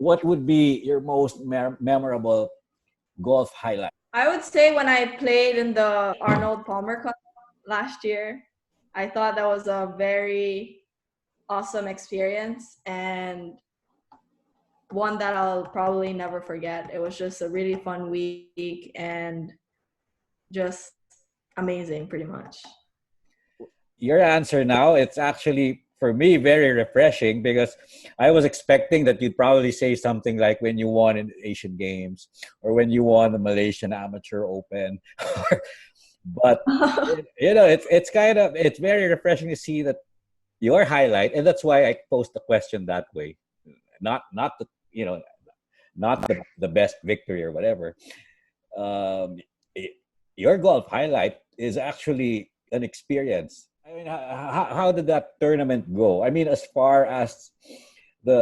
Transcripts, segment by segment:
what would be your most memorable golf highlight? I would say when I played in the Arnold Palmer Cup last year, I thought that was a very awesome experience and one that I'll probably never forget. It was just a really fun week and just amazing, pretty much. Your answer now, it's actually for me very refreshing, because I was expecting that you'd probably say something like when you won in Asian Games or when you won the Malaysian Amateur Open. But it's very refreshing to see that your highlight, and that's why I posed the question that way. Not the not the best victory or whatever. Um, your golf highlight is actually an experience. I mean, how did that tournament go? I mean, as far as the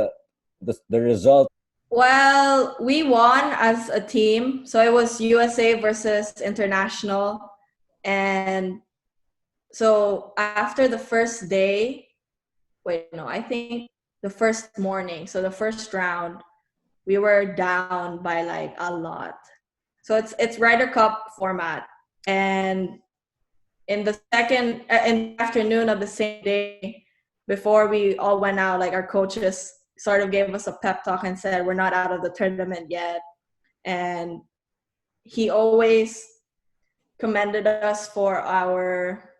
the result. Well, we won as a team. So it was USA versus international. And so after the first day, I think the first morning, so the first round, we were down by like a lot. So it's Ryder Cup format. And in the afternoon of the same day, before we all went out, like our coaches sort of gave us a pep talk and said, we're not out of the tournament yet. And he always commended us for our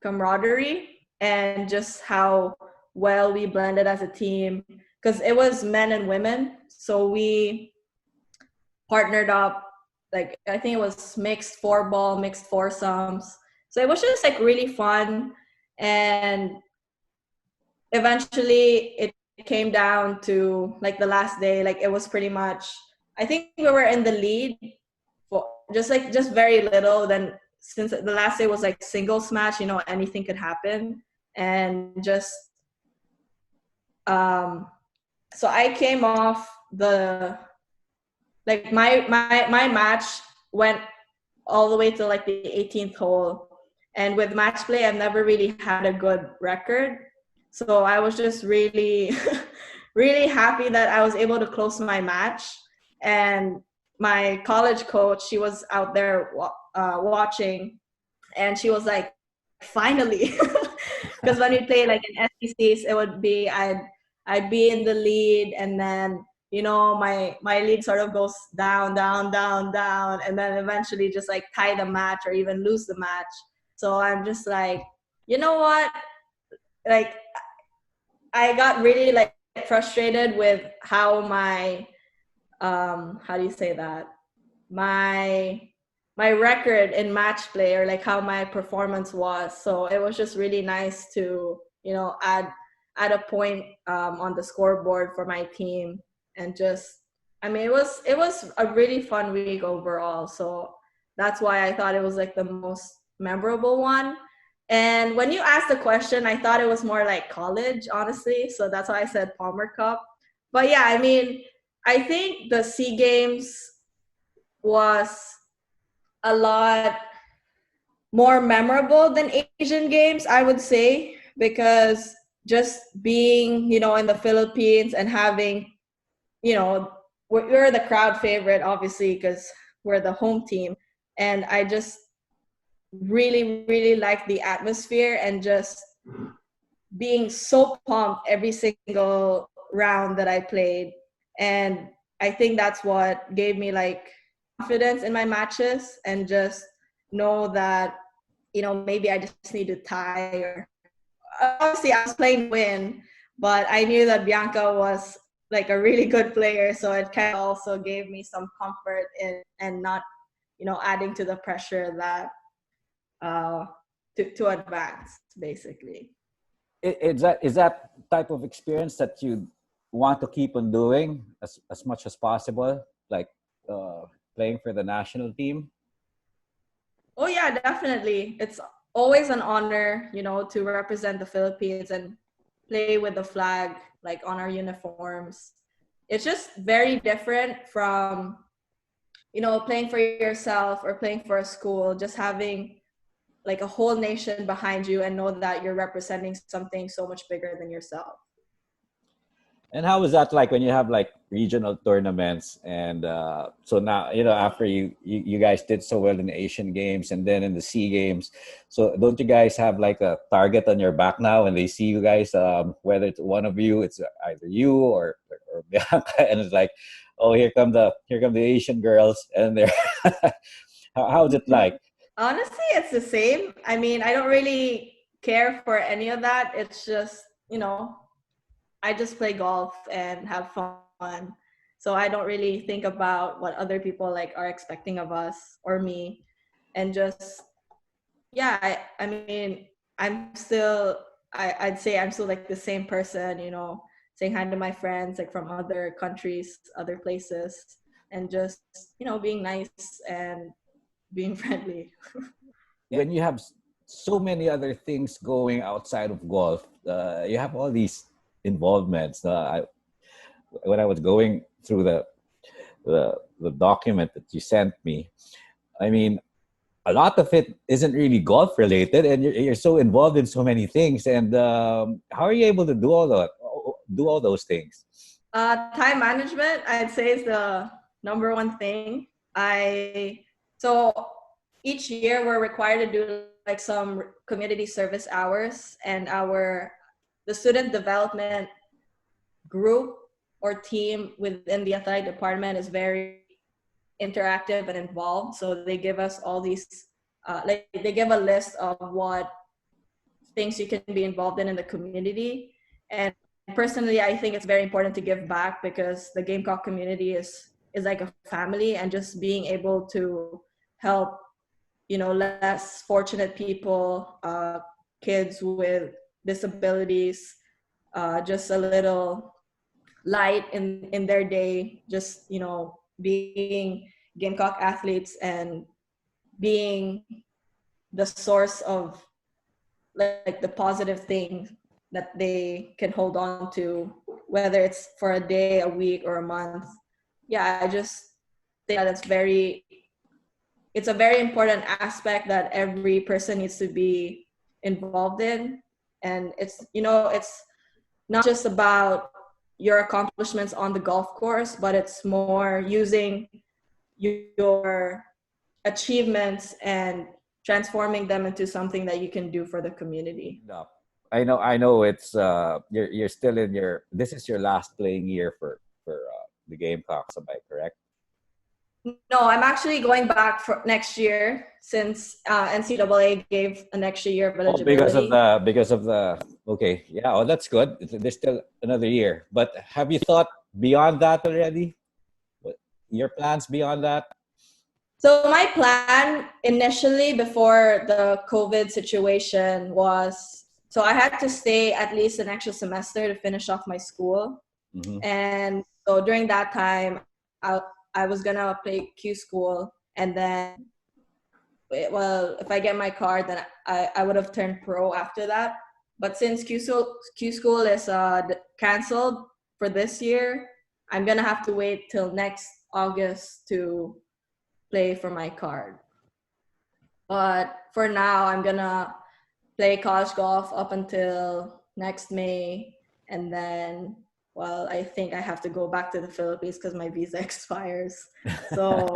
camaraderie and just how well we blended as a team, because it was men and women. So we partnered up, like I think it was mixed 4-ball, mixed foursomes. So it was just like really fun. And eventually it came down to like the last day, like it was pretty much, I think we were in the lead for just very little. Then since the last day was like singles match, anything could happen. And just so I came off my match went all the way to like the 18th hole. And with match play, I've never really had a good record. So I was just really, really happy that I was able to close my match. And my college coach, she was out there watching, and she was like, finally. Because when we play like in SECs, it would be I'd be in the lead, and then my lead sort of goes down, down, down, down, and then eventually just like tie the match or even lose the match. So I'm just like, you know what? Like I got really like frustrated with how my how do you say that? My record in match play, or like how my performance was. So it was just really nice to, add a point on the scoreboard for my team. And just, I mean, it was a really fun week overall. So that's why I thought it was like the most memorable one. And when you asked the question, I thought it was more like college, honestly. So that's why I said Palmer Cup. But yeah, I mean, I think the SEA Games was a lot more memorable than Asian Games, I would say, because just being, in the Philippines and having, we're the crowd favorite, obviously, because we're the home team. And I just really, really like the atmosphere and just being so pumped every single round that I played. And I think that's what gave me like confidence in my matches, and just know that, maybe I just need to tie. Or obviously I was playing win, but I knew that Bianca was like a really good player. So it kind of also gave me some comfort in, and not, adding to the pressure that to advance, basically. Is that type of experience that you want to keep on doing as much as possible, like playing for the national team? Oh yeah, definitely. It's always an honor, to represent the Philippines and play with the flag like on our uniforms. It's just very different from, playing for yourself or playing for a school. Just having like a whole nation behind you and know that you're representing something so much bigger than yourself. And how was that like when you have like regional tournaments? And so now, after you guys did so well in the Asian Games and then in the Sea Games, so don't you guys have like a target on your back now when they see you guys, whether it's one of you, it's either you or Bianca, and it's like, oh, here come the Asian girls, and they're how's it like? Honestly, it's the same. I mean, I don't really care for any of that. It's just, I just play golf and have fun. So I don't really think about what other people like are expecting of us or me. And just, yeah, I mean, I'd say I'm still like the same person, saying hi to my friends like from other countries, other places, and just, being nice and being friendly. When you have so many other things going outside of golf, you have all these involvements. When I was going through the document that you sent me, I mean, a lot of it isn't really golf related, and you're so involved in so many things. And how are you able to do all those things? Time management, I'd say, is the number one thing. So each year we're required to do like some community service hours, and the student development group or team within the athletic department is very interactive and involved. So they give us all these, like they give a list of what things you can be involved in the community. And personally, I think it's very important to give back because the Gamecock community is like a family, and just being able to help, less fortunate people, kids with disabilities, just a little light in their day, just, being Gamecock athletes and being the source of like the positive things that they can hold on to, whether it's for a day, a week, or a month. Yeah, I just think that it's a very important aspect that every person needs to be involved in. And it's not just about your accomplishments on the golf course, but it's more using your achievements and transforming them into something that you can do for the community. No. I know it's you're still in this is your last playing year for the Gamecocks, am I correct? No, I'm actually going back for next year since NCAA gave an extra year of Oh, eligibility. because of the okay, yeah, oh, that's good. There's still another year. But have you thought beyond that already? What your plans beyond that? So my plan initially before the COVID situation was, so I had to stay at least an extra semester to finish off my school. Mm-hmm. And so during that time, I was gonna play Q school, and then, well, if I get my card, then I would have turned pro after that. But since Q school is canceled for this year, I'm gonna have to wait till next August to play for my card. But for now, I'm gonna play college golf up until next May, and then, well, I think I have to go back to the Philippines because my visa expires. So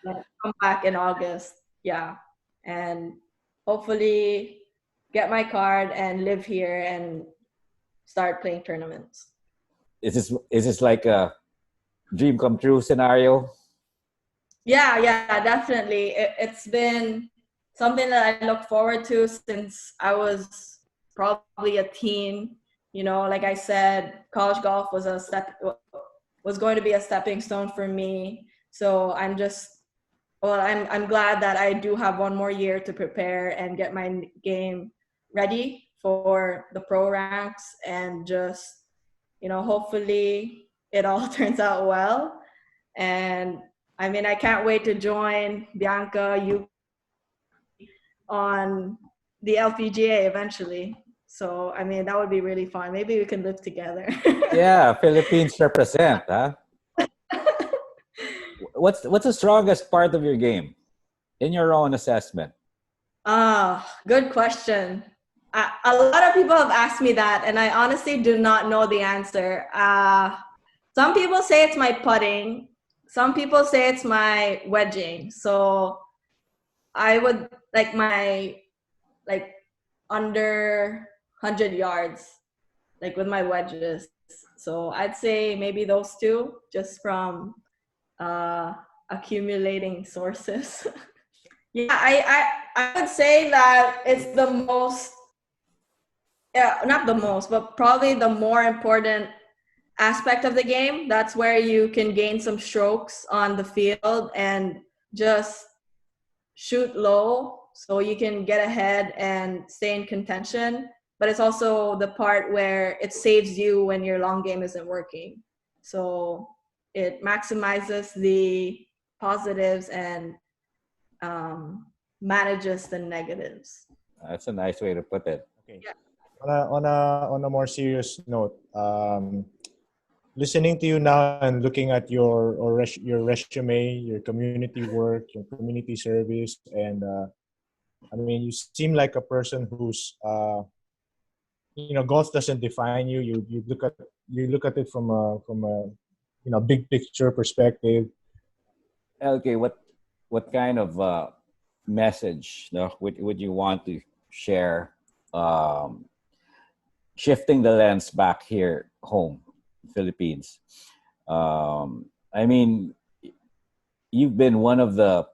I'll come back in August, yeah, and hopefully get my card and live here and start playing tournaments. Is this like a dream come true scenario? Yeah, definitely. It's been something that I look forward to since I was probably a teen. Like I said, college golf was going to be a stepping stone for me. So I'm glad that I do have one more year to prepare and get my game ready for the pro ranks, and just, hopefully it all turns out well. And I mean, I can't wait to join Bianca, you on the LPGA eventually. So, I mean, that would be really fun. Maybe we can live together. Yeah, Philippines represent, huh? What's the strongest part of your game in your own assessment? Good question. A lot of people have asked me that, and I honestly do not know the answer. Some people say it's my putting. Some people say it's my wedging. So I would like my like under 100 yards, like with my wedges. So I'd say maybe those two, just from uh, accumulating sources. Yeah, I would say that it's the most, yeah, not the most, but probably the more important aspect of the game. That's where you can gain some strokes on the field and just shoot low so you can get ahead and stay in contention. But it's also the part where it saves you when your long game isn't working. So it maximizes the positives and manages the negatives. That's a nice way to put it. Okay. On a more serious note, listening to you now and looking at your resume, your community work, your community service, and I mean, you seem like a person who's golf doesn't define you. You look at it from a big picture perspective. Okay, what kind of message, no, would you want to share, um, shifting the lens back here home, Philippines? I mean, you've been one of the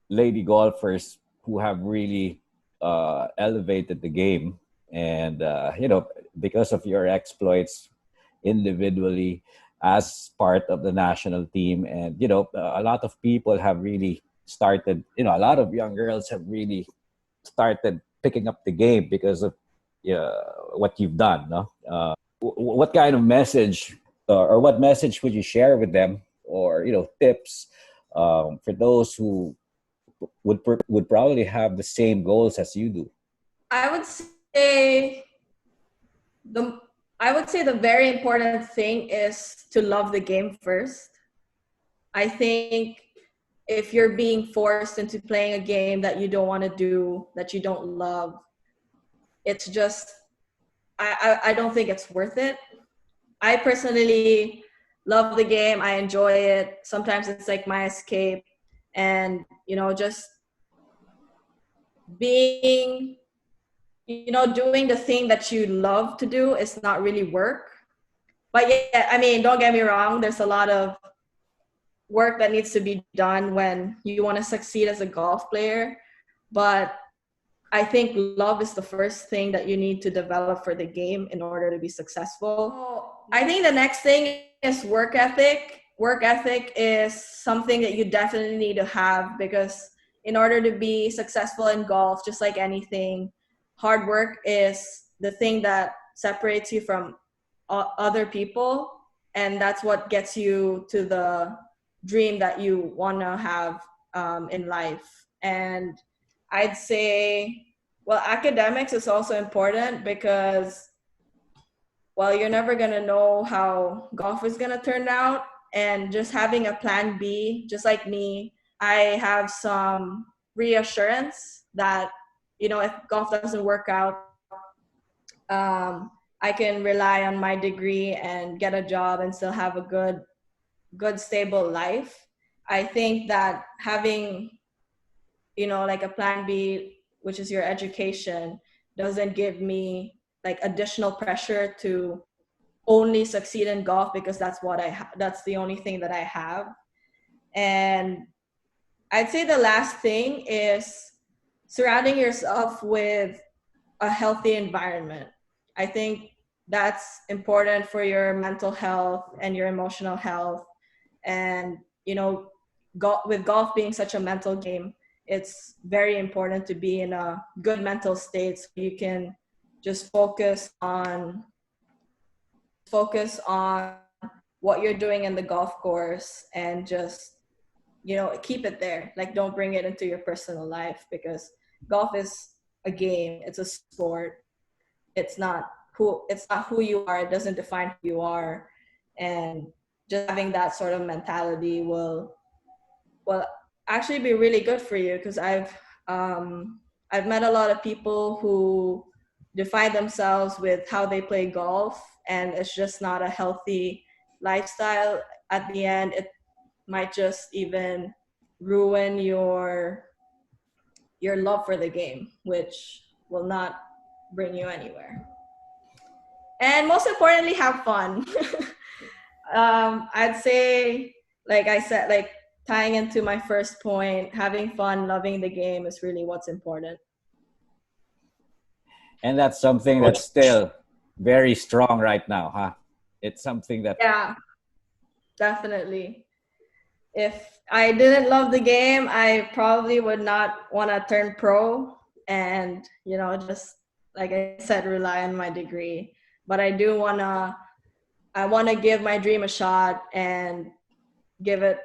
lady golfers who have really elevated the game, and because of your exploits individually as part of the national team, and a lot of people have really started, a lot of young girls have really started picking up the game because of what you've done, no? What kind of message, or what message would you share with them, or tips, for those who would probably have the same goals as you do? I would say the I would say the very important thing is to love the game first. I think if you're being forced into playing a game that you don't want to do, that you don't love, it's just I don't think it's worth it. I personally love the game. I enjoy it. Sometimes it's like my escape, and just being doing the thing that you love to do is not really work. But yeah, I mean, don't get me wrong, there's a lot of work that needs to be done when you want to succeed as a golf player. But I think love is the first thing that you need to develop for the game in order to be successful. I think the next thing is work ethic. Work ethic is something that you definitely need to have, because in order to be successful in golf, just like anything, hard work is the thing that separates you from other people, and that's what gets you to the dream that you want to have in life. And I'd say, well, academics is also important because, well, you're never going to know how golf is going to turn out. And just having a plan B, just like me, I have some reassurance that, if golf doesn't work out, I can rely on my degree and get a job and still have a good, stable life. I think that having like a plan B, which is your education, doesn't give me like additional pressure to only succeed in golf, because that's the only thing that I have. And I'd say the last thing is surrounding yourself with a healthy environment. I think that's important for your mental health and your emotional health. And with golf being such a mental game, it's very important to be in a good mental state so you can just focus on what you're doing in the golf course, and just keep it there. Like, don't bring it into your personal life, because golf is a game, it's a sport. It's not who you are. It doesn't define who you are. And just having that sort of mentality will actually be really good for you, because I've met a lot of people who define themselves with how they play golf, and it's just not a healthy lifestyle. At the end, it might just even ruin your love for the game, which will not bring you anywhere. And most importantly, have fun. I'd say, like I said, like tying into my first point, having fun, loving the game is really what's important. And that's something Coach. that's still very strong right now, huh? It's something that Yeah, definitely. If I didn't love the game, I probably would not want to turn pro and, just like I said, rely on my degree. But I want to give my dream a shot and give it,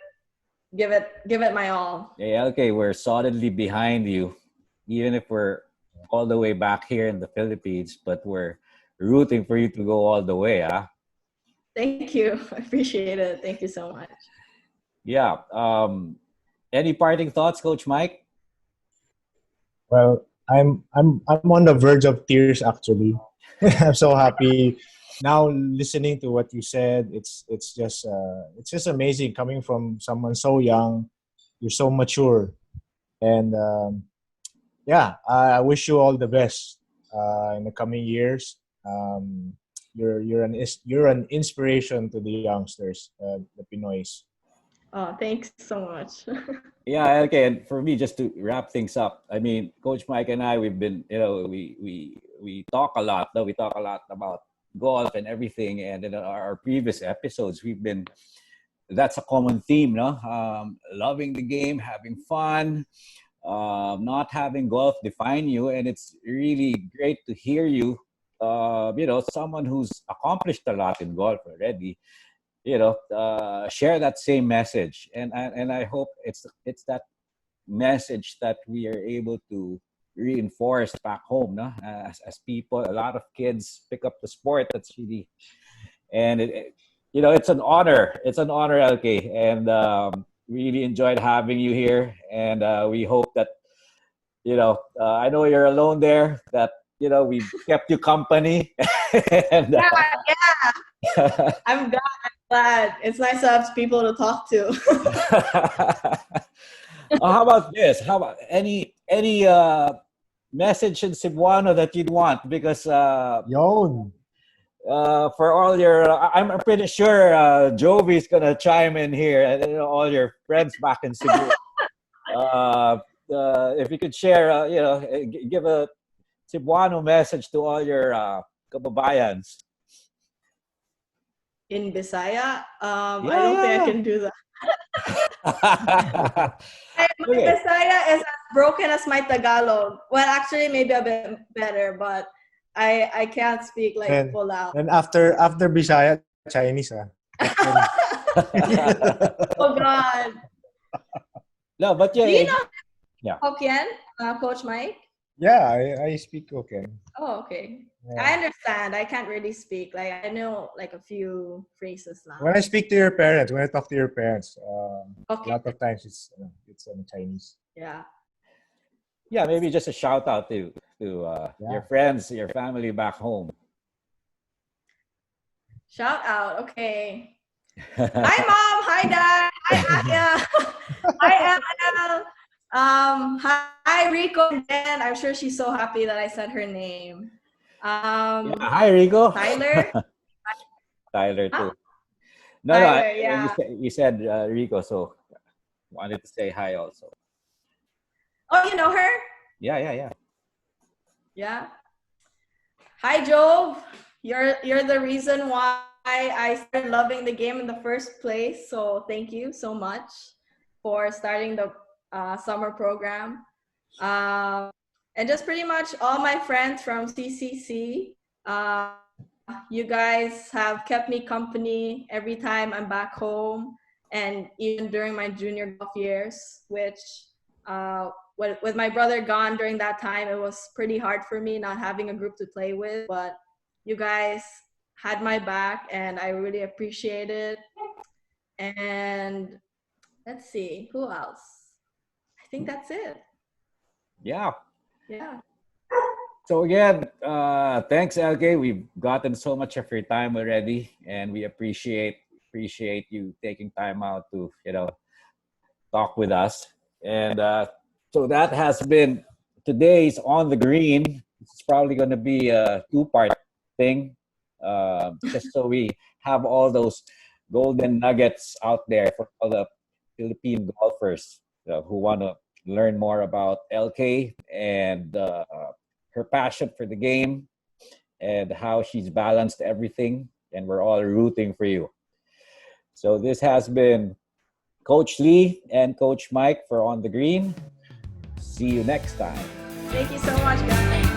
give it my all. yeah, okay, we're solidly behind you, even if we're all the way back here in the Philippines, but we're rooting for you to go all the way, huh? Thank you. I appreciate it. Thank you so much. Yeah. Any parting thoughts, Coach Mike? Well, I'm on the verge of tears actually. I'm so happy now listening to what you said. It's just amazing coming from someone so young. You're so mature, and yeah, I wish you all the best in the coming years. You're an inspiration to the youngsters, the Pinoys. Oh, thanks so much. Yeah, okay. And for me, just to wrap things up, I mean, Coach Mike and I, we've been, we talk a lot. No, we talk a lot about golf and everything. And in our previous episodes, we've been, that's a common theme, no? Loving the game, having fun, not having golf define you. And it's really great to hear you, someone who's accomplished a lot in golf already, share that same message. And I hope it's that message that we are able to reinforce back home, no? As people, a lot of kids pick up the sport. That's really, and it's an honor. It's an honor, LK, and really enjoyed having you here. And we hope that I know you're alone there. That we've kept you company. and, Yeah, yeah. I'm glad. It's nice to have people to talk to. How about this? How about any message in Cebuano that you'd want? Because Yon. for all your, I'm pretty sure Jovi's gonna chime in here, and all your friends back in Cebu. If you could share, give a Cebuano message to all your kababayans. In Bisaya, I don't think I Yeah, can do that. yeah. My Okay. Bisaya is as broken as my Tagalog. Well, actually, maybe a bit better, but I can't speak like And full out. and after Bisaya, Chinese Oh God. No, but yeah, Do you know yeah. Hokkien, Coach Mike? Yeah, I speak okay. Oh, okay. Yeah. I understand. I can't really speak. Like I know like a few phrases now. When I speak to your parents, when I talk to your parents, a Okay. lot of times it's Chinese. Yeah. Yeah, maybe just a shout out to your Yeah. friends, your family back home. Shout out. Okay. Hi, Mom. Hi, Dad. Hi, Aya. Hi, Annabelle. Hi, Rico and Jen. I'm sure she's so happy that I said her name. Yeah, hi Rico. Tyler. Tyler Huh? too. No, Tyler. you Yeah. said Rico, so wanted to say hi also. Oh, you know her? Yeah. Yeah. Hi, Jove. You're the reason why I started loving the game in the first place. So thank you so much for starting the summer program. And just pretty much all my friends from CCC. You guys have kept me company every time I'm back home, and even during my junior golf years, which with my brother gone during that time, it was pretty hard for me not having a group to play with. But you guys had my back, and I really appreciate it. And let's see, who else? I think that's it. Yeah. Yeah. So again, thanks, LK. We've gotten so much of your time already, and we appreciate you taking time out to talk with us. And so that has been today's On the Green. It's probably going to be a two-part thing, just so we have all those golden nuggets out there for all the Philippine golfers who want to learn more about LK and her passion for the game and how she's balanced everything. And we're all rooting for you. So this has been Coach Lee and Coach Mike for On the Green. See you next time. Thank you so much, guys.